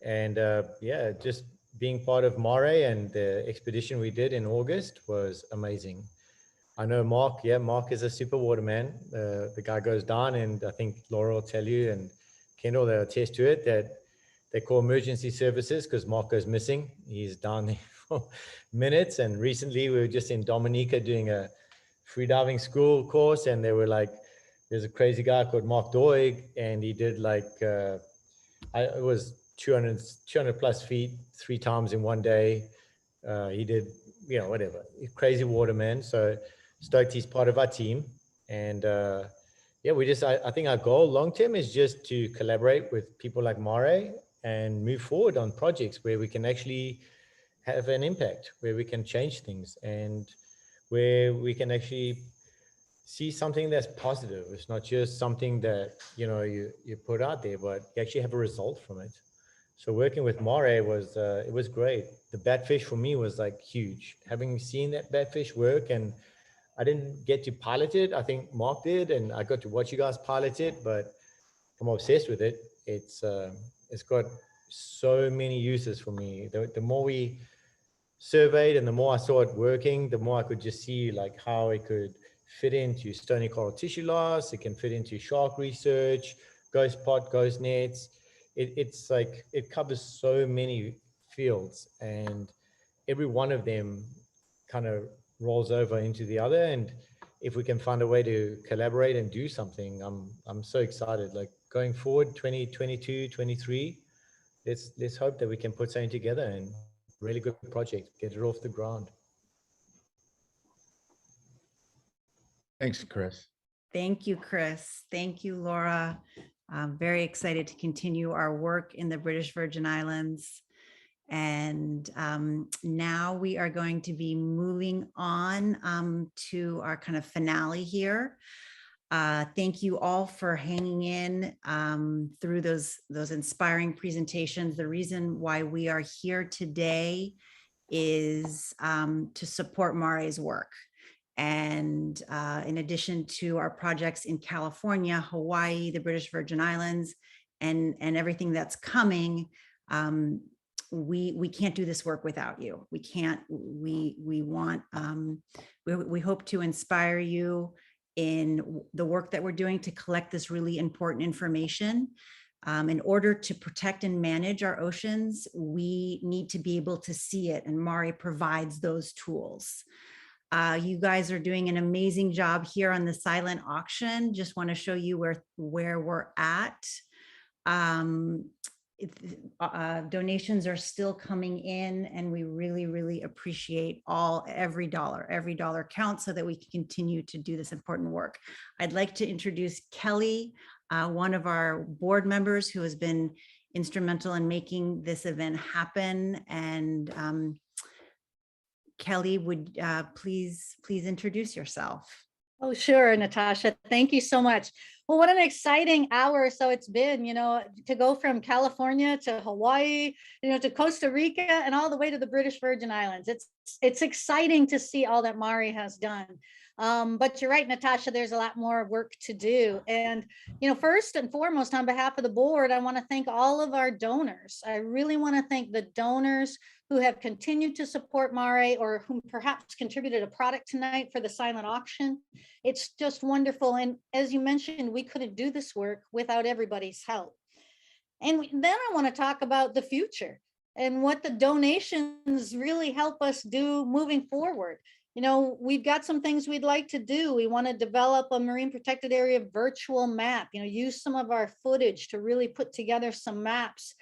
And yeah, just being part of MARE and the expedition we did in August was amazing. I know Mark, yeah, Mark is a super waterman. The guy goes down, and I think Laura will tell you, and Kendall, they'll attest to it, that they call emergency services because Mark goes missing. He's down there for minutes. And recently we were just in Dominica doing a freediving school course, and they were like, there's a crazy guy called Mark Doig, and he did like, it was 200 plus feet 3 times in one day. He did, you know, whatever, crazy waterman. So stoked he's part of our team. And yeah, we just, I think our goal long-term is just to collaborate with people like MARE and move forward on projects where we can actually have an impact, where we can change things, and where we can actually see something that's positive. It's not just something that, you know, you put out there, but you actually have a result from it. So working with MARE was, it was great. The batfish for me was like huge. Having seen that batfish work, and I didn't get to pilot it. I think Mark did, and I got to watch you guys pilot it, but I'm obsessed with it. It's got so many uses for me. The more we surveyed and the more I saw it working, the more I could just see like how it could fit into stony coral tissue loss. It can fit into shark research, ghost pot, ghost nets. It's like, it covers so many fields, and every one of them kind of rolls over into the other. And if we can find a way to collaborate and do something, I'm so excited. Like going forward, 2022, 23, let's hope that we can put something together and really good project, get it off the ground. Thanks, Chris. Thank you, Chris. Thank you, Laura. I'm very excited to continue our work in the British Virgin Islands. And now we are going to be moving on to our kind of finale here. Thank you all for hanging in through those inspiring presentations. The reason why we are here today is to support MARE's work. And in addition to our projects in California, Hawaii, the British Virgin Islands, and everything that's coming, we can't do this work without you. We can't. We hope to inspire you in the work that we're doing to collect this really important information. In order to protect and manage our oceans, we need to be able to see it, and MARE provides those tools. You guys are doing an amazing job here on the silent auction. Just want to show you where we're at. Donations are still coming in, and we really appreciate every dollar counts, so that we can continue to do this important work. I'd like to introduce Kelly, one of our board members who has been instrumental in making this event happen. And Kelly, would please introduce yourself. Oh, sure, Natasha. Thank you so much. Well, what an exciting hour or so it's been, you know, to go from California to Hawaii, you know, to Costa Rica and all the way to the British Virgin Islands. It's exciting to see all that MARE has done. But you're right, Natasha, there's a lot more work to do. And, you know, first and foremost, on behalf of the board, I want to thank all of our donors. I really want to thank the donors who have continued to support MARE, or whom perhaps contributed a product tonight for the silent auction. It's just wonderful. And as you mentioned, we couldn't do this work without everybody's help. And then I want to talk about the future and what the donations really help us do moving forward. You know, we've got some things we'd like to do. We want to develop a marine protected area virtual map, you know, use some of our footage to really put together some maps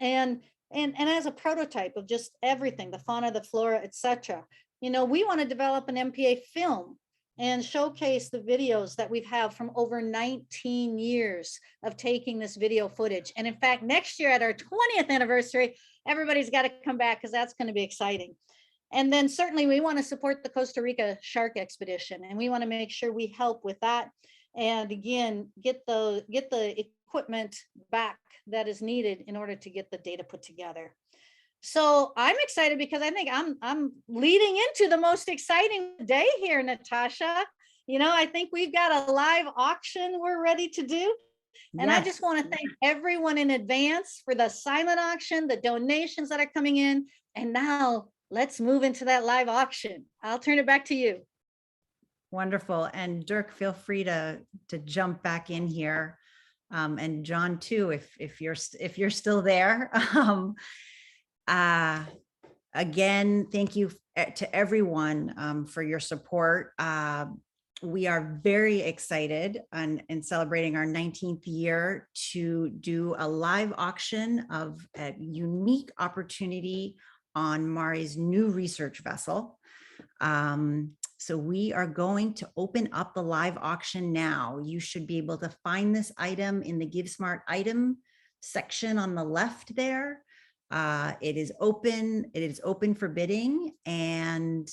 and as a prototype of just everything, the fauna, the flora, etc. You know, we want to develop an MPA film and showcase the videos that we've had from over 19 years of taking this video footage. And in fact, next year at our 20th anniversary, everybody's got to come back because that's going to be exciting. And then certainly we want to support the Costa Rica shark expedition, and we want to make sure we help with that. And again, get the equipment back that is needed in order to get the data put together. So I'm excited because I think I'm leading into the most exciting day here, Natasha. You know, I think we've got a live auction we're ready to do. And I just want to thank everyone in advance for the silent auction, the donations that are coming in. And now let's move into that live auction. I'll turn it back to you. Wonderful. And Dirk, feel free to jump back in here. And John too, if you're still there. Again, thank you to everyone for your support. We are very excited in celebrating our 19th year to do a live auction of a unique opportunity on MARE's new research vessel. So we are going to open up the live auction now. You should be able to find this item in the Give Smart item section on the left there. It is open for bidding. And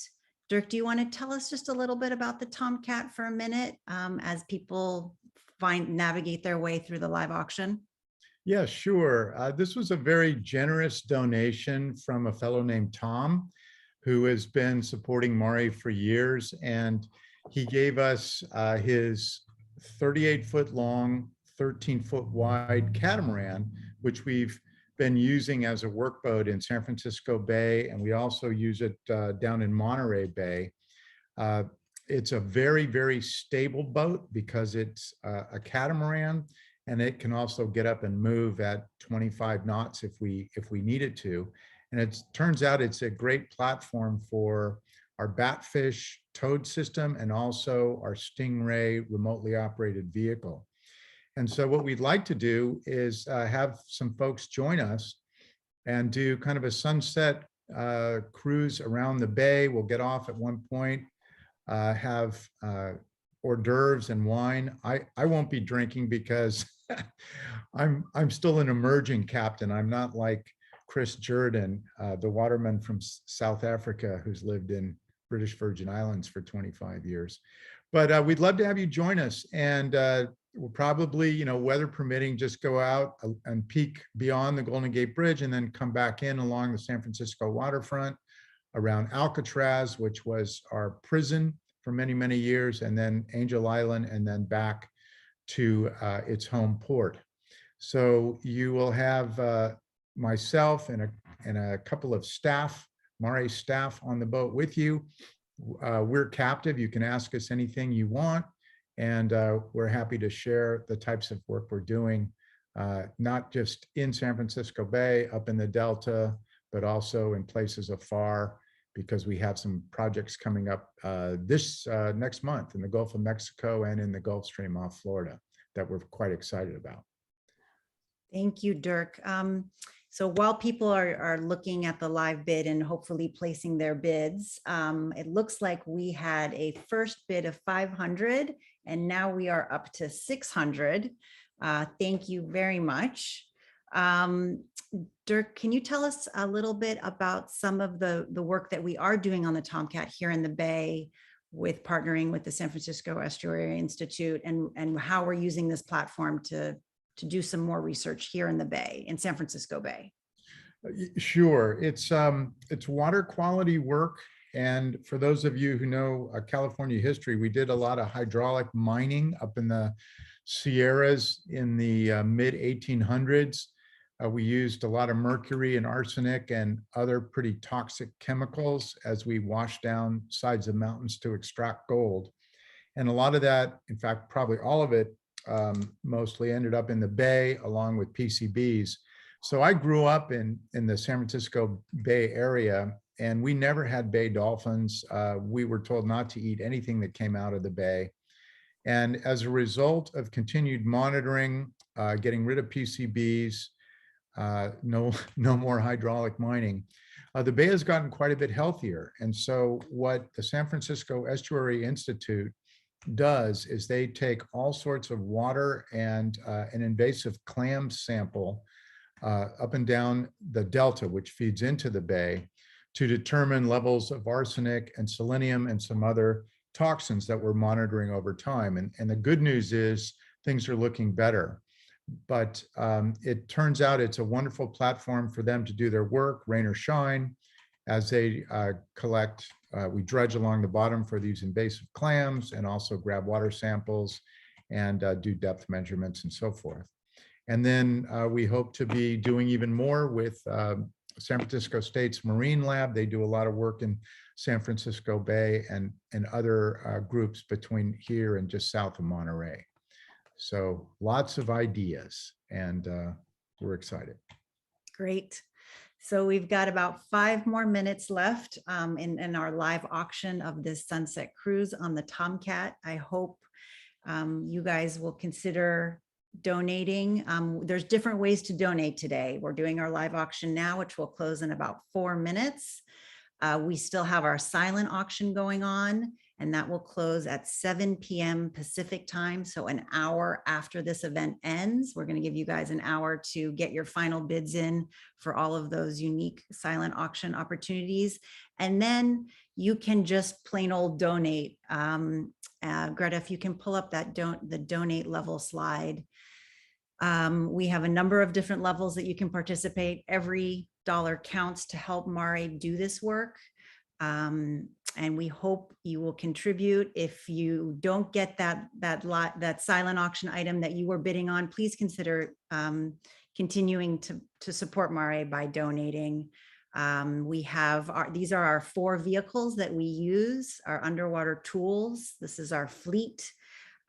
Dirk, do you want to tell us just a little bit about the Tomcat for a minute as people navigate their way through the live auction? Yeah, sure. This was a very generous donation from a fellow named Tom, who has been supporting MARE for years. And he gave us his 38-foot long, 13-foot wide catamaran, which we've been using as a workboat in San Francisco Bay. And we also use it down in Monterey Bay. It's a very, very stable boat because it's a catamaran, and it can also get up and move at 25 knots if we need it to. And it turns out it's a great platform for our Batfish towed system and also our Stingray remotely operated vehicle. And so what we'd like to do is have some folks join us and do kind of a sunset cruise around the bay. We'll get off at one point, have hors d'oeuvres and wine. I won't be drinking because I'm still an emerging captain. I'm not like Chris Jordan, the waterman from South Africa who's lived in British Virgin Islands for 25 years. But we'd love to have you join us. And we'll probably, you know, weather permitting, just go out and peek beyond the Golden Gate Bridge and then come back in along the San Francisco waterfront around Alcatraz, which was our prison for many, many years, and then Angel Island, and then back to its home port. So you will have myself and a couple of staff, MARE staff on the boat with you. We're captive. You can ask us anything you want. And we're happy to share the types of work we're doing, not just in San Francisco Bay, up in the Delta, but also in places afar, because we have some projects coming up this next month in the Gulf of Mexico and in the Gulf Stream off Florida that we're quite excited about. Thank you, Dirk. So while people are looking at the live bid and hopefully placing their bids, it looks like we had a first bid of 500 and now we are up to 600. Thank you very much. Dirk, can you tell us a little bit about some of the work that we are doing on the Tomcat here in the Bay with partnering with the San Francisco Estuary Institute and how we're using this platform to do some more research here in the Bay, in San Francisco Bay? Sure, it's water quality work. And for those of you who know California history, we did a lot of hydraulic mining up in the Sierras in the mid 1800s. We used a lot of mercury and arsenic and other pretty toxic chemicals as we washed down sides of mountains to extract gold. And a lot of that, in fact, probably all of it, mostly ended up in the Bay along with PCBs. So I grew up in the San Francisco Bay Area, and we never had bay dolphins. We were told not to eat anything that came out of the bay. And as a result of continued monitoring, getting rid of PCBs, no more hydraulic mining, the bay has gotten quite a bit healthier. And so what the San Francisco Estuary Institute does is they take all sorts of water and an invasive clam sample up and down the delta, which feeds into the bay, to determine levels of arsenic and selenium and some other toxins that we're monitoring over time. And the good news is things are looking better. But it turns out it's a wonderful platform for them to do their work, rain or shine, as they collect. We dredge along the bottom for these invasive clams and also grab water samples and do depth measurements and so forth. And then we hope to be doing even more with San Francisco State's Marine Lab. They do a lot of work in San Francisco Bay and other groups between here and just south of Monterey. So lots of ideas, and we're excited. Great. So we've got about 5 more minutes left in our live auction of this sunset cruise on the Tomcat. I hope you guys will consider donating. There's different ways to donate today. We're doing our live auction now, which will close in about 4 minutes. We still have our silent auction going on, and that will close at 7 p.m. Pacific time. So an hour after this event ends, we're going to give you guys an hour to get your final bids in for all of those unique silent auction opportunities. And then you can just plain old donate. Greta, if you can pull up that the donate level slide. We have a number of different levels that you can participate. Every dollar counts to help MARE do this work. And we hope you will contribute. If you don't get that silent auction item that you were bidding on, please consider continuing to support MARE by donating. These are our 4 vehicles that we use, our underwater tools. This is our fleet,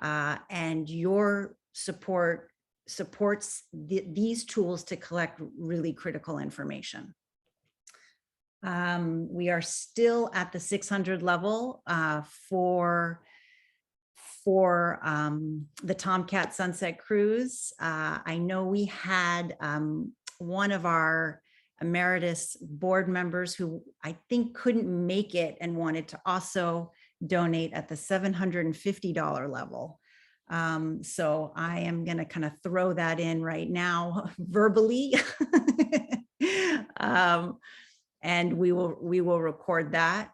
and your support supports these tools to collect really critical information. We are still at the 600 level for the Tomcat Sunset Cruise. I know we had one of our emeritus board members who I think couldn't make it and wanted to also donate at the $750 level. So I am going to kind of throw that in right now verbally. And we will record that.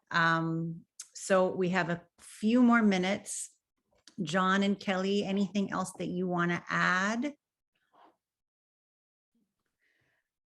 So we have a few more minutes. John and Kelly, anything else that you want to add?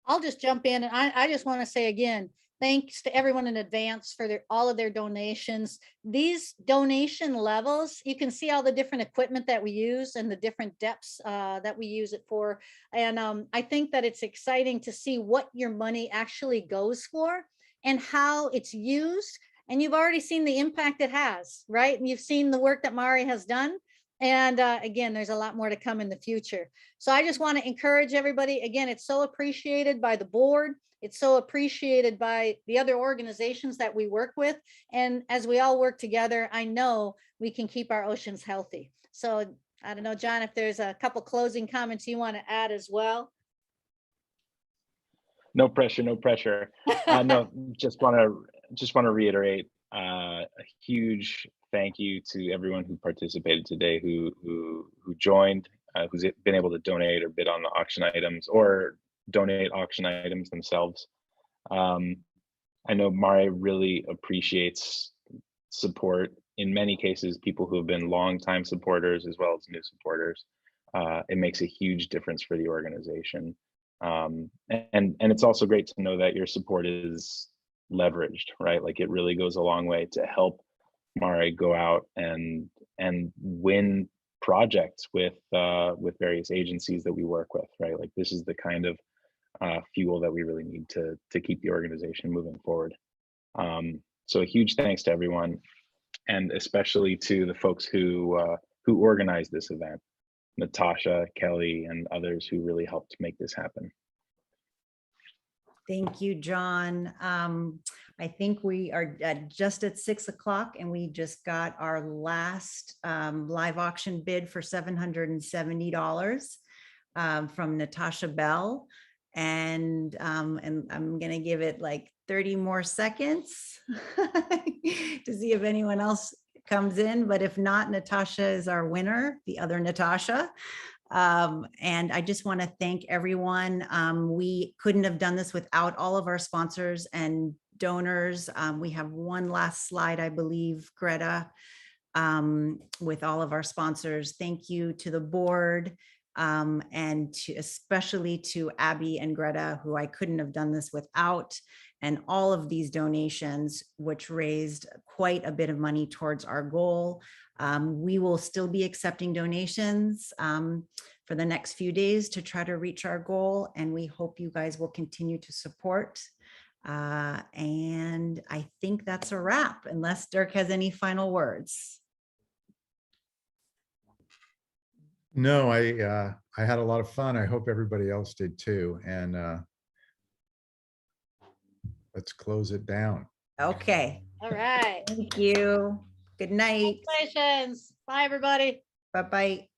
I'll just jump in, and I just want to say again, thanks to everyone in advance for all of their donations. These donation levels, you can see all the different equipment that we use and the different depths that we use it for. And I think that it's exciting to see what your money actually goes for and how it's used. And you've already seen the impact it has, right? And you've seen the work that MARE has done. And again, there's a lot more to come in the future. So I just want to encourage everybody. Again, it's so appreciated by the board. It's so appreciated by the other organizations that we work with. And as we all work together, I know we can keep our oceans healthy. So I don't know, John, if there's a couple closing comments you want to add as well. No pressure, no pressure. No, just want to reiterate a huge thank you to everyone who participated today, who joined, who's been able to donate or bid on the auction items or donate auction items themselves. I know MARE really appreciates support. In many cases, people who have been longtime supporters as well as new supporters. It makes a huge difference for the organization. And it's also great to know that your support is leveraged, right? Like it really goes a long way to help MARE go out and win projects with various agencies that we work with, right? Like this is the kind of fuel that we really need to keep the organization moving forward. So a huge thanks to everyone, and especially to the folks who organized this event. Natasha, Kelly, and others who really helped make this happen. Thank you, John. I think we are just at 6 o'clock and we just got our last live auction bid for $770 from Natasha Bell. And I'm gonna give it like 30 more seconds to see if anyone else comes in, but if not, Natasha is our winner, the other Natasha. And I just want to thank everyone. We couldn't have done this without all of our sponsors and donors. We have one last slide, I believe, Greta, with all of our sponsors. Thank you to the board, and especially to Abby and Greta, who I couldn't have done this without, and all of these donations, which raised quite a bit of money towards our goal. We will still be accepting donations for the next few days to try to reach our goal, and we hope you guys will continue to support. And I think that's a wrap, unless Dirk has any final words. No, I had a lot of fun. I hope everybody else did too. And let's close it down. Okay, All right. thank you. Good night. Congratulations. Bye, everybody. Bye-bye.